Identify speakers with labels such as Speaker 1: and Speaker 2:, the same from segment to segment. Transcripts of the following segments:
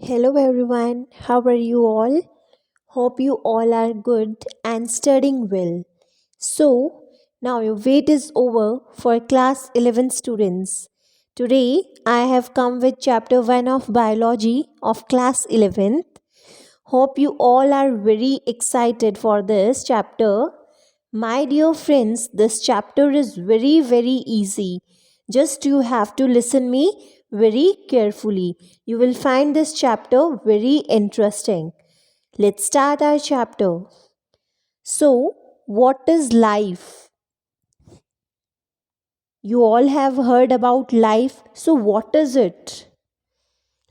Speaker 1: Hello everyone, how are you all? Hope you all are good and studying well. So, now your wait is over for class 11 students. Today, I have come with chapter 1 of biology of class 11th. Hope you all are very excited for this chapter. My dear friends, this chapter is very easy. Just you have to listen me very carefully. You will find this chapter very interesting. Let's start our chapter. So, what is life? You all have heard about life. So, what is it?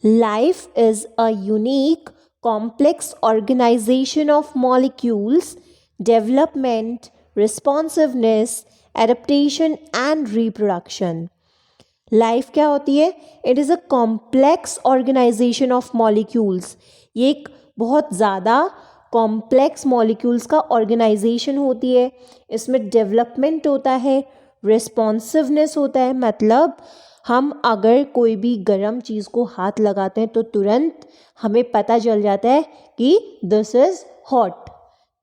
Speaker 1: Life is a unique, complex organization of molecules, development, responsiveness, adaptation, and reproduction. Life क्या होती है? It is a complex organisation of molecules. ये एक बहुत ज़्यादा complex molecules का organisation होती है. इसमें डेवलपमेंट होता है, रिस्पॉन्सिवनेस होता है. मतलब हम अगर कोई भी गर्म चीज़ को हाथ लगाते हैं तो तुरंत हमें पता चल जाता है कि दिस इज़ हॉट,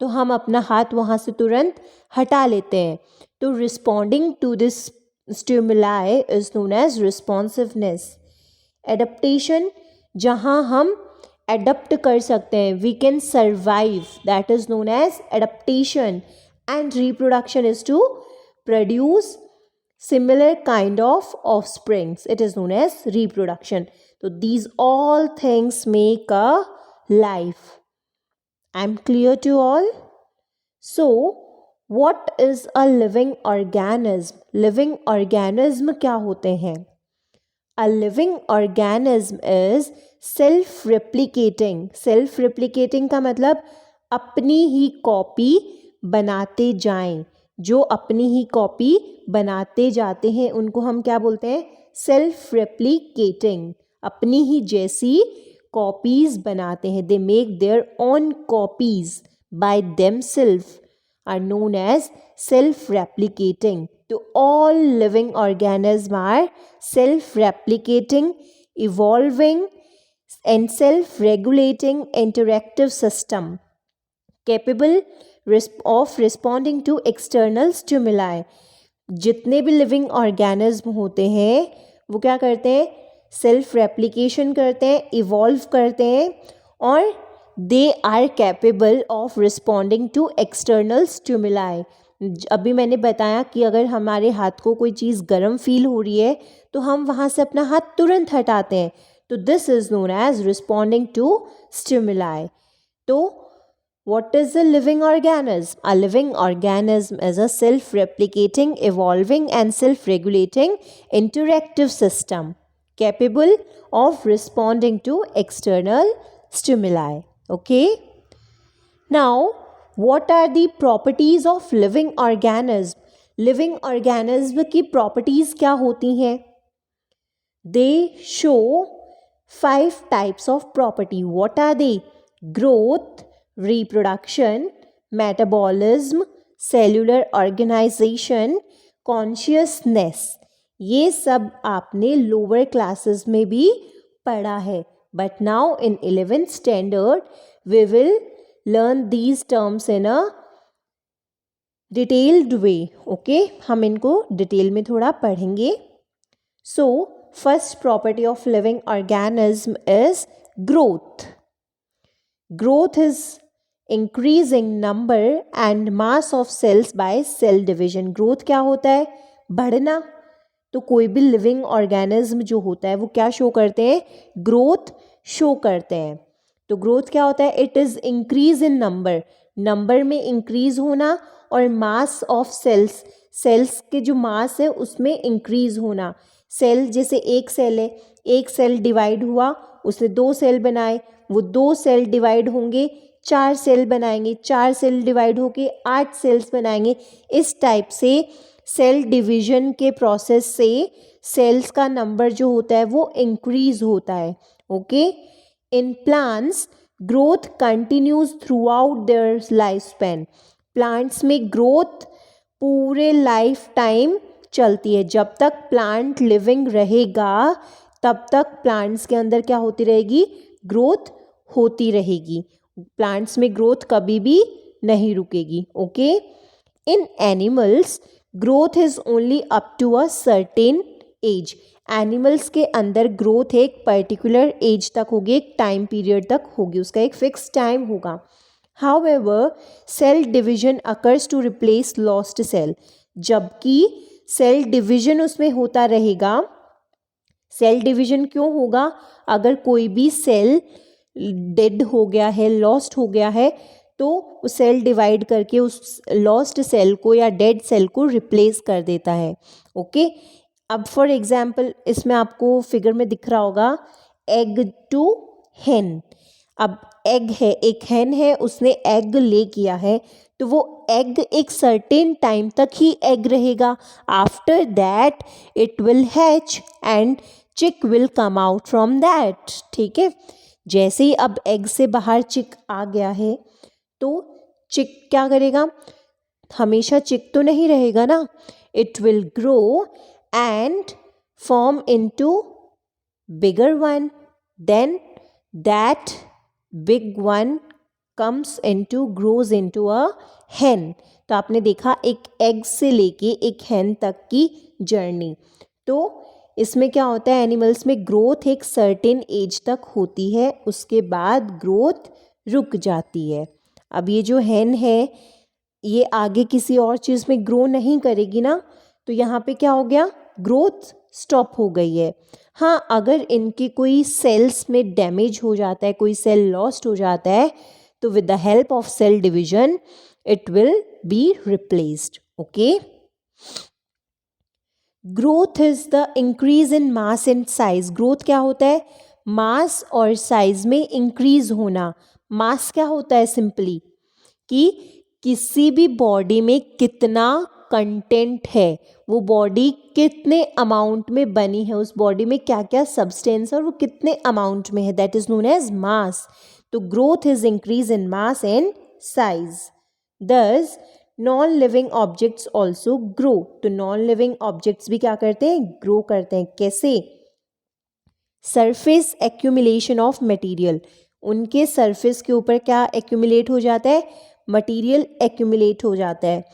Speaker 1: तो हम अपना हाथ वहाँ से तुरंत हटा लेते हैं. तो responding to this stimuli is known as responsiveness. Adaptation, जहाँ हम अडप्ट कर सकते हैं, we can survive, that is known as adaptation. And reproduction is to produce similar kind of offsprings, it is known as reproduction. So these all things make a life. I'm clear to all? So what is a living organism? Living organism क्या होते हैं? A living organism is self-replicating. Self-replicating का मतलब अपनी ही copy बनाते जाएं. जो अपनी ही कॉपी बनाते जाते हैं उनको हम क्या बोलते हैं? Self-replicating. अपनी ही जैसी कॉपीज बनाते हैं. They make their own copies by themselves are known as self-replicating. So all living organisms are self-replicating, evolving and self-regulating interactive system capable of responding to external stimuli. जितने भी लिविंग ऑर्गेनिज्म होते हैं वो क्या करते हैं? सेल्फ रेप्लिकेशन करते हैं, इवॉल्व करते हैं और they are capable of responding to external stimuli. अभी मैंने बताया कि अगर हमारे हाथ को कोई चीज़ गर्म फील हो रही है तो हम वहाँ से अपना हाथ तुरंत हटाते हैं. तो this is known as responding to stimuli. तो what is a living organism? A living organism is a self-replicating, evolving and self-regulating interactive system capable of responding to external stimuli. Okay? Now, what are the properties of living organism? Living organism की properties क्या होती हैं? They show 5 types of property. What are they? Growth, reproduction, metabolism, cellular organization, consciousness. ये सब आपने lower classes में भी पढ़ा है. But now in 11th standard we will learn these terms in a detailed way. Okay, हम इनको detail में थोड़ा पढ़ेंगे. So first property of living organism is growth. Growth is increasing number and mass of cells by cell division. Growth क्या होता है? बढ़ना. तो कोई भी लिविंग ऑर्गेनिज्म जो होता है वो क्या शो करते हैं? ग्रोथ शो करते हैं. तो ग्रोथ क्या होता है? It is increase in number. Number में इंक्रीज होना और मास ऑफ सेल्स. सेल्स के जो मास है उसमें इंक्रीज होना. सेल जैसे एक सेल है, एक सेल डिवाइड हुआ, उसने 2 सेल बनाए, वो 2 सेल डिवाइड होंगे, 4 सेल बनाएंगे, 4 सेल डिवाइड होके 8 सेल्स बनाएंगे. इस टाइप से सेल डिवीजन के प्रोसेस से सेल्स का नंबर जो होता है वो इंक्रीज होता है. Okay, in plants growth continues through out their life span. Plants में ग्रोथ पूरे लाइफ टाइम चलती है. जब तक प्लांट लिविंग रहेगा तब तक प्लांट्स के अंदर क्या होती रहेगी? ग्रोथ होती रहेगी, प्लांट्स में ग्रोथ कभी भी नहीं रुकेगी. Okay, in animals growth is only up to a certain age. Animals के अंदर ग्रोथ एक पर्टिकुलर एज तक होगी, एक टाइम पीरियड तक होगी, उसका एक फिक्स टाइम होगा. However cell division occurs to replace lost cell. जबकि सेल डिविजन उसमें होता रहेगा. सेल डिविजन क्यों होगा? अगर कोई भी सेल डेड हो गया है, लॉस्ट हो गया है, तो उस सेल डिवाइड करके उस लॉस्ट सेल को या डेड सेल को रिप्लेस कर देता है. ओके, अब फॉर एग्जाम्पल इसमें आपको फिगर में दिख रहा होगा एग टू हेन. अब एग है, एक हेन है, उसने एग ले किया है, तो वो एग एक सर्टेन टाइम तक ही एग रहेगा. After that it will hatch and चिक will come out from that. ठीक है, जैसे ही अब एग से बाहर चिक आ गया है, तो चिक क्या करेगा? हमेशा चिक तो नहीं रहेगा ना. It will grow and form into bigger one, then that big one grows into a hen. तो आपने देखा एक एग से लेके एक hen तक की जर्नी. तो इसमें क्या होता है, एनिमल्स में ग्रोथ एक सर्टेन एज तक होती है, उसके बाद ग्रोथ रुक जाती है. अब ये जो hen है, ये आगे किसी और चीज़ में ग्रो नहीं करेगी ना, तो यहाँ पे क्या हो गया? ग्रोथ स्टॉप हो गई है. हाँ, अगर इनके कोई सेल्स में डैमेज हो जाता है, कोई सेल लॉस्ट हो जाता है, तो with the help of cell division it will be replaced. Okay, growth is the increase in mass and size. Growth क्या होता है? मास और साइज में इंक्रीज होना. मास क्या होता है? सिंपली कि किसी भी बॉडी में कितना कंटेंट है, वो बॉडी कितने अमाउंट में बनी है, उस बॉडी में क्या क्या सब्सटेंस है और वो कितने अमाउंट में है, that is known as mass. तो growth is increase in mass and size. Thus non living objects also grow. तो नॉन लिविंग ऑब्जेक्ट्स भी क्या करते हैं? ग्रो करते हैं. कैसे? Surface accumulation of material. उनके सरफेस के ऊपर क्या एक्यूमुलेट हो जाता है? मटेरियल एक्यूमुलेट हो जाता है.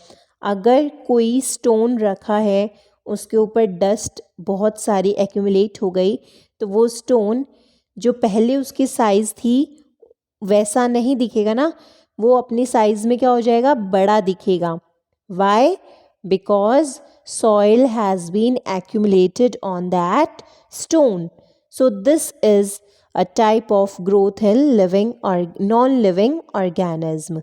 Speaker 1: अगर कोई स्टोन रखा है, उसके ऊपर डस्ट बहुत सारी एक्यूमुलेट हो गई, तो वो स्टोन जो पहले उसकी साइज़ थी वैसा नहीं दिखेगा ना, वो अपनी साइज़ में क्या हो जाएगा? बड़ा दिखेगा. Why? Because soil has been accumulated on that stone. So this is a type of growth in living or non-living organism.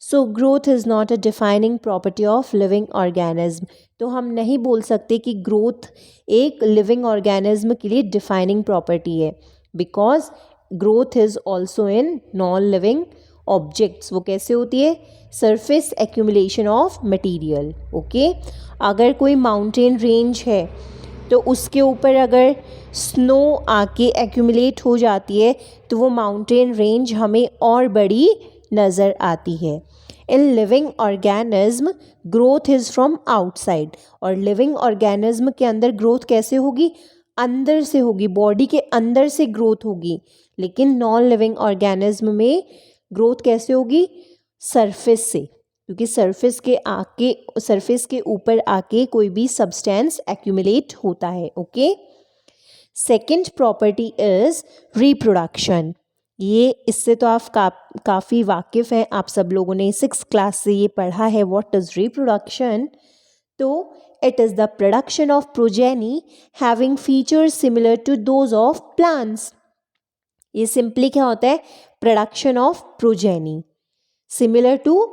Speaker 1: So growth is not a defining property of living organism. तो हम नहीं बोल सकते कि growth एक living organism के लिए defining property है, because growth is also in non living objects. वो कैसे होती है? Surface accumulation of material. Okay, अगर कोई माउंटेन रेंज है, तो उसके ऊपर अगर स्नो आके एक्यूमुलेट हो जाती है, तो वो माउंटेन रेंज हमें और बड़ी नज़र आती है. In living organism growth is from outside. और लिविंग ऑर्गेनिज्म के अंदर ग्रोथ कैसे होगी? अंदर से होगी, बॉडी के अंदर से ग्रोथ होगी. लेकिन नॉन लिविंग ऑर्गेनिज्म में ग्रोथ कैसे होगी? सरफेस से, क्योंकि सरफेस के ऊपर आके कोई भी सब्सटेंस एक्यूमुलेट होता है. Okay, second property is reproduction. ये इससे तो आप काफ़ी वाकिफ़ हैं, आप सब लोगों ने 6th क्लास से ये पढ़ा है. What is reproduction? तो it is the production of progeny having features similar to those of plants. ये सिंपली क्या होता है? Production of progeny similar to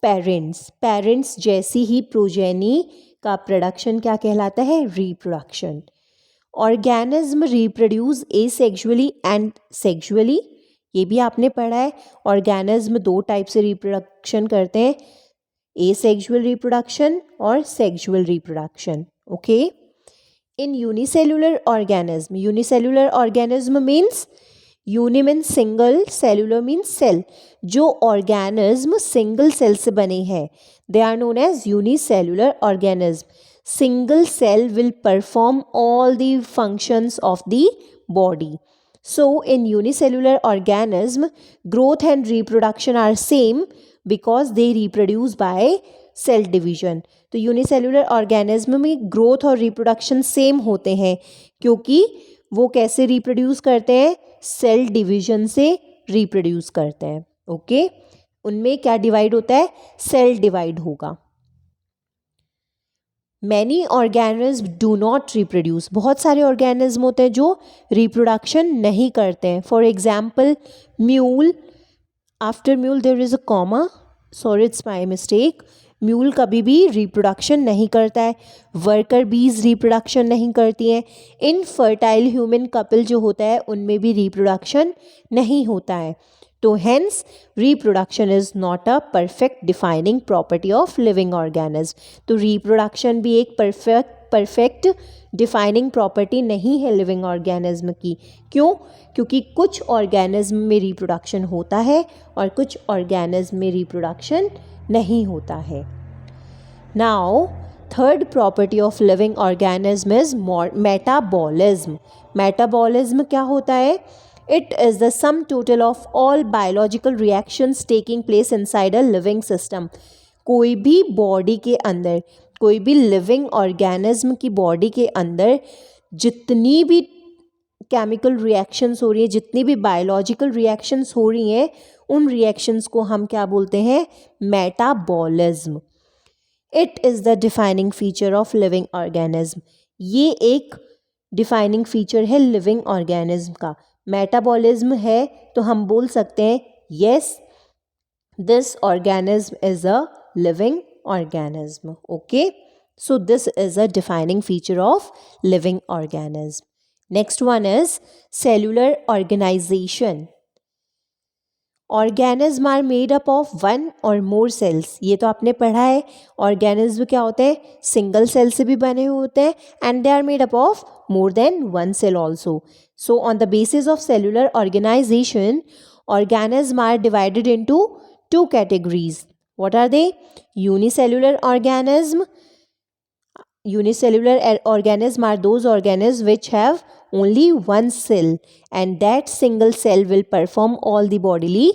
Speaker 1: parents जैसी ही प्रोजेनी का प्रोडक्शन क्या कहलाता है? Reproduction. Organism reproduce asexually and sexually. ये भी आपने पढ़ा है. ऑर्गेनिज्म 2 टाइप से रिप्रोडक्शन करते हैं, एसेक्सुअल रिप्रोडक्शन और sexual reproduction. Okay, in unicellular organism means uni means single, cellular means cell. जो ऑर्गेनिज्म सिंगल सेल से बने हैं, they are known as unicellular organism. Single cell will perform all the functions of the body. So in unicellular organism, growth and reproduction are same because they reproduce by cell division. तो unicellular organism में growth और reproduction same होते हैं क्योंकि वो कैसे reproduce करते हैं, सेल डिवीजन से रिप्रोड्यूस करते हैं. ओके, उनमें क्या डिवाइड होता है, सेल डिवाइड होगा. Many organism do not reproduce, बहुत सारे ऑर्गेनिज्म होते हैं जो रिप्रोडक्शन नहीं करते हैं. For example mule, after mule there is a comma, sorry it's my mistake. Mule कभी भी रिप्रोडक्शन नहीं करता है. वर्कर बीज रिप्रोडक्शन नहीं करती हैं. इनफर्टाइल ह्यूमन कपल जो होता है उनमें भी रिप्रोडक्शन नहीं होता है. तो hence reproduction is not a perfect defining property of living organism. तो रिप्रोडक्शन भी एक परफेक्ट डिफाइनिंग प्रॉपर्टी नहीं है लिविंग ऑर्गेनिज्म की. क्यों? क्योंकि कुछ ऑर्गेनिज्म में रिप्रोडक्शन होता है और कुछ ऑर्गेनिज्म में रिप्रोडक्शन नहीं होता है. Now third property of living organism is metabolism. Metabolism क्या होता है? It is the sum total of all biological reactions taking place inside a living system. कोई भी बॉडी के अंदर, कोई भी लिविंग ऑर्गेनिज्म की बॉडी के अंदर जितनी भी केमिकल रिएक्शंस हो रही है, जितनी भी बायोलॉजिकल रिएक्शंस हो रही हैं, उन रिएक्शंस को हम क्या बोलते हैं? Metabolism. It is the defining feature of living organism. ये एक डिफाइनिंग फीचर है लिविंग ऑर्गेनिज्म का. मेटाबॉलिज्म है तो हम बोल सकते हैं yes this organism is a living organism. Okay, so this is a defining feature of living organism. Next one is cellular organization. Organism are made up of one or more sales. ये तो आपने पढ़ा है. Organism क्या होते हैं? Single cell से भी बने हुए होते हैं and they are made up of more than one cell also. So on the basis of cellular organization, organisms are divided into two categories. What are they? Unicellular organism. Unicellular organisms are those organisms which have only one cell and that single cell will perform all the bodily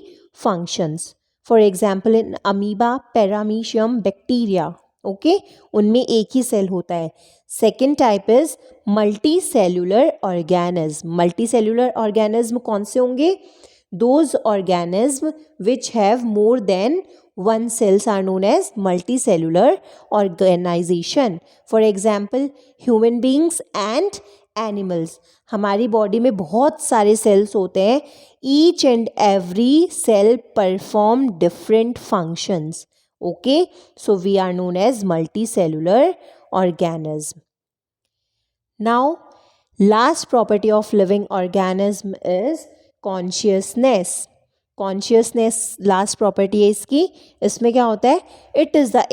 Speaker 1: functions. For example, in amoeba, paramecium, bacteria. Okay, उनमें एक ही cell होता है. Second type is multicellular organism. Multicellular organism कौन से होंगे? Those organism which have more than one cells are known as multicellular organization. For example human beings and animals. हमारी body में बहुत सारे cells होते हैं. Each and every cell perform different functions. Okay, so we are known as multicellular organism. Now, last property of living organism is consciousness. Consciousness last property है इसकी. इसमें क्या होता है? It is the